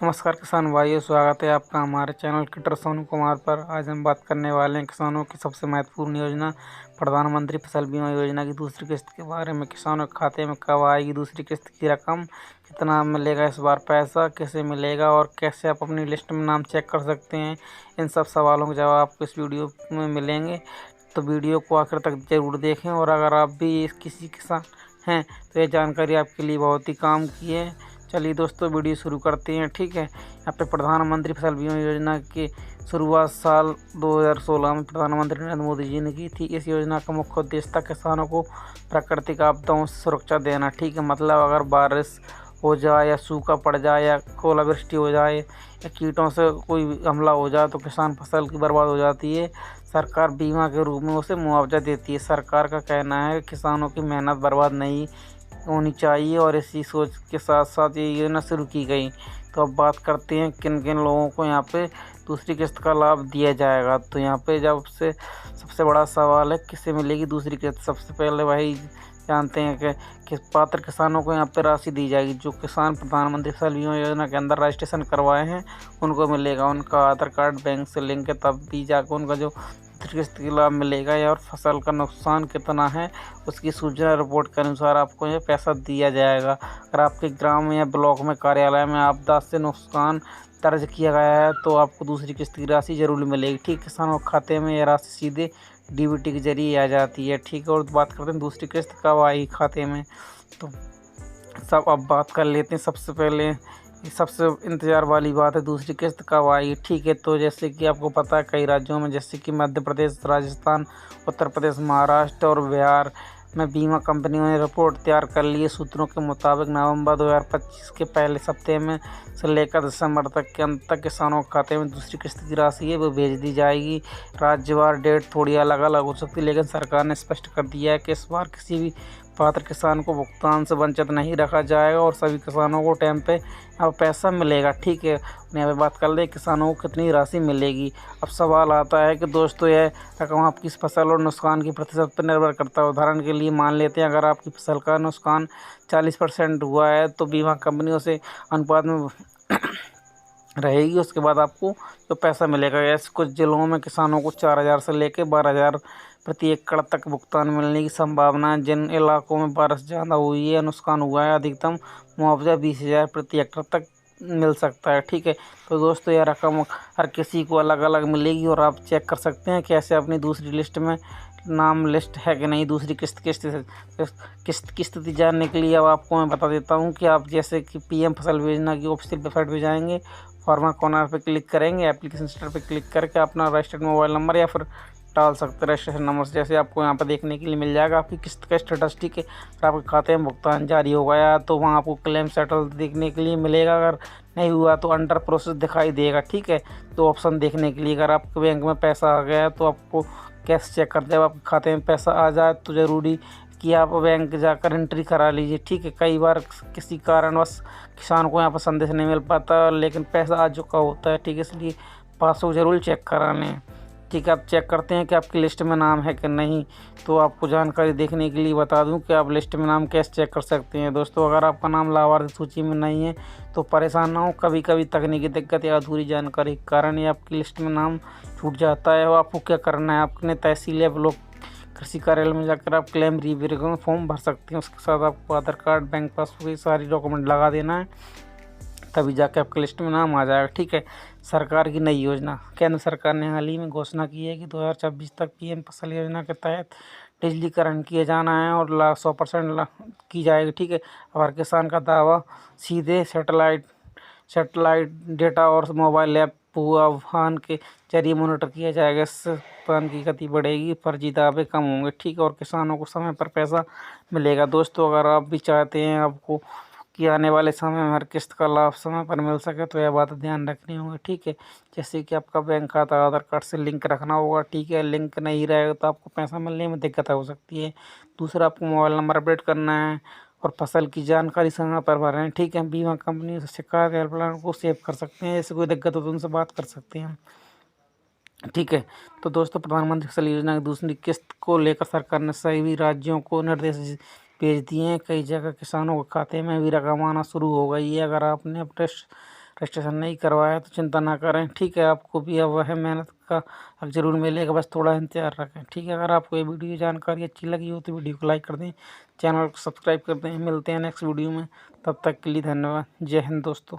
नमस्कार किसान भाइयों, स्वागत है आपका हमारे चैनल किटर सोनू कुमार पर। आज हम बात करने वाले हैं किसानों की सबसे महत्वपूर्ण योजना प्रधानमंत्री फसल बीमा योजना की दूसरी किस्त के बारे में। किसानों के खाते में कब आएगी दूसरी किस्त की रकम, कितना मिलेगा इस बार पैसा, कैसे मिलेगा और कैसे आप अपनी लिस्ट में नाम चेक कर सकते हैं, इन सब सवालों के जवाब आपको इस वीडियो में मिलेंगे। तो वीडियो को आखिर तक जरूर देखें। और अगर आप भी किसी किसान हैं तो ये जानकारी आपके लिए बहुत ही काम की है। चलिए दोस्तों, वीडियो शुरू करते हैं। ठीक है, यहाँ पे प्रधानमंत्री फसल बीमा योजना की शुरुआत साल 2016 में प्रधानमंत्री नरेंद्र मोदी जी ने की थी। इस योजना का मुख्य उद्देश्य था किसानों को प्राकृतिक आपदाओं से सुरक्षा देना। ठीक है, मतलब अगर बारिश हो जाए या सूखा पड़ जाए या ओलावृष्टि हो जाए या कीटों से कोई हमला हो जाए तो किसान फसल की बर्बाद हो जाती है, सरकार बीमा के रूप में उसे मुआवजा देती है। सरकार का कहना है कि किसानों की मेहनत बर्बाद नहीं होनी चाहिए और इसी सोच के साथ साथ ये योजना शुरू की गई। तो अब बात करते हैं किन किन लोगों को यहाँ पे दूसरी किस्त का लाभ दिया जाएगा। तो यहाँ पे जब से सबसे बड़ा सवाल है किसे मिलेगी दूसरी किस्त। सबसे पहले भाई जानते हैं कि किस पात्र किसानों को यहाँ पे राशि दी जाएगी। जो किसान प्रधानमंत्री फसल बीमा योजना के अंदर रजिस्ट्रेशन करवाए हैं उनको मिलेगा। उनका आधार कार्ड बैंक से लिंक है, तब भी जाकर उनका जो किस्त का लाभ मिलेगा। या और फसल का नुकसान कितना है उसकी सूचना रिपोर्ट के अनुसार आपको यह पैसा दिया जाएगा। अगर आपके ग्राम या ब्लॉक में कार्यालय में आपदा से नुकसान दर्ज किया गया है तो आपको दूसरी किस्त की राशि जरूर मिलेगी। ठीक, किसानों के खाते में यह राशि सीधे डीबीटी के जरिए आ जाती है। ठीक है, और बात करते हैं दूसरी किस्त कब आएगी खाते में। तो सब अब बात कर लेते हैं। सबसे पहले सबसे इंतज़ार वाली बात है दूसरी किस्त कब आएगी। ठीक है, तो जैसे कि आपको पता है कई राज्यों में जैसे कि मध्य प्रदेश, राजस्थान, उत्तर प्रदेश, महाराष्ट्र और बिहार में बीमा कंपनियों ने रिपोर्ट तैयार कर ली है। सूत्रों के मुताबिक नवंबर 2025 के पहले सप्ताह में से लेकर दिसंबर तक के अंत तक किसानों के खाते में दूसरी किस्त की राशि है वो भेज दी जाएगी। राज्यवार डेट थोड़ी अलग अलग हो सकती है, लेकिन सरकार ने स्पष्ट कर दिया है कि इस बार किसी भी पात्र किसान को भुगतान से वंचित नहीं रखा जाएगा और सभी किसानों को टाइम पे अब पैसा मिलेगा। ठीक है, यहाँ पे बात कर ले किसानों को कितनी राशि मिलेगी। अब सवाल आता है कि दोस्तों यह रकम आपकी फसल और नुकसान की प्रतिशत पर निर्भर करता है। उदाहरण के लिए मान लेते हैं अगर आपकी फसल का नुकसान 40% हुआ है तो बीमा कंपनियों से अनुपात में रहेगी, उसके बाद आपको जो पैसा मिलेगा। ऐसे कुछ जिलों में किसानों को 4,000 से लेकर 12,000 प्रति एकड़ तक भुगतान मिलने की संभावना है। जिन इलाकों में बारिश ज़्यादा हुई है, नुकसान हुआ है, अधिकतम मुआवजा 20,000 प्रति हेक्टेयर तक मिल सकता है। ठीक है, तो दोस्तों यह रकम हर किसी को अलग अलग मिलेगी और आप चेक कर सकते हैं कैसे अपनी दूसरी लिस्ट में नाम लिस्ट है कि नहीं। दूसरी किस्त की स्थिति जानने के लिए अब आपको मैं बता देता हूँ कि आप जैसे कि पीएम फसल योजना की ऑफिशियल वेबसाइट पर जाएंगे, फार्मर कॉर्नर पर क्लिक करेंगे, एप्लीकेशन सेंटर पर क्लिक करके अपना रजिस्टर्ड मोबाइल नंबर या फिर डाल सकते हैं रजिस्ट्रेशन नंबर से। जैसे आपको यहाँ पर देखने के लिए मिल जाएगा आपकी किस्त का स्टेटस। ठीक है, अगर आपके खाते में भुगतान जारी हो गया तो वहाँ आपको क्लेम सेटल देखने के लिए मिलेगा। अगर नहीं हुआ तो अंडर प्रोसेस दिखाई देगा। ठीक है, तो ऑप्शन देखने के लिए अगर आपके बैंक में पैसा आ गया तो आपको कैश चेक करते जब आपके खाते में पैसा आ जाए तो ज़रूरी कि आप बैंक जाकर एंट्री करा लीजिए। ठीक है, कई बार किसी कारणवश किसान को यहाँ पर संदेश नहीं मिल पाता लेकिन पैसा आ चुका होता है। ठीक है, इसलिए पासबुक ज़रूर चेक करा लें। ठीक है, आप चेक करते हैं कि आपकी लिस्ट में नाम है कि नहीं। तो आपको जानकारी देखने के लिए बता दूं कि आप लिस्ट में नाम कैसे चेक कर सकते हैं। दोस्तों अगर आपका नाम लाभार्थी सूची में नहीं है तो परेशान ना हो। कभी कभी तकनीकी दिक्कत या अधूरी जानकारी के कारण ही आपकी लिस्ट में नाम छूट जाता है। और आपको क्या करना है, आपने तहसील या ब्लॉक कृषि कार्यालय में जाकर आप क्लेम रिवेरिफिकेशन फॉर्म भर सकते हैं। उसके साथ आपको आधार कार्ड, बैंक पासबुक, ये सारी डॉक्यूमेंट लगा देना है, तभी जाके आपके लिस्ट में नाम आ जाएगा। ठीक है, सरकार की नई योजना। केंद्र सरकार ने हाल ही में घोषणा की है कि 2026 तक पीएम फसल योजना के तहत डिजिटलीकरण किया जाना है और 100% की जाएगी। ठीक है, अब हर किसान का दावा सीधे सैटेलाइट डेटा और मोबाइल ऐप पूर्वानुमान के जरिए मॉनिटर किया जाएगा। इससे भुगतान की गति बढ़ेगी, फर्जी दावे कम होंगे। ठीक है, और किसानों को समय पर पैसा मिलेगा। दोस्तों अगर आप भी चाहते हैं आपको कि आने वाले समय में हर किस्त का लाभ समय पर मिल सके तो यह बात ध्यान रखनी होगी। ठीक है, जैसे कि आपका बैंक खाता आधार कार्ड से लिंक रखना होगा। ठीक है, लिंक नहीं रहेगा तो आपको पैसा मिलने में दिक्कत हो सकती है। दूसरा, आपको मोबाइल नंबर अपडेट करना है और फसल की जानकारी समय पर भरें। ठीक है, बीमा कंपनी से शिकायत हेल्पलाइन को सेव कर सकते हैं, जैसे कोई दिक्कत हो तो उनसे बात कर सकते हैं। ठीक है, तो दोस्तों प्रधानमंत्री फसल योजना की दूसरी किस्त को लेकर सरकार ने सभी राज्यों को निर्देश भेज दिए हैं। कई जगह किसानों के खाते में भी रकम आना शुरू हो गई है। अगर आपने अपने रजिस्ट्रेशन नहीं करवाया तो चिंता ना करें। ठीक है, आपको भी अब वह मेहनत का हक ज़रूर मिलेगा, बस थोड़ा इंतजार रखें। ठीक है, अगर आपको ये वीडियो जानकारी अच्छी लगी हो तो वीडियो को लाइक कर दें, चैनल को सब्सक्राइब कर दें। मिलते हैं नेक्स्ट वीडियो में, तब तक के लिए धन्यवाद। जय हिंद दोस्तों।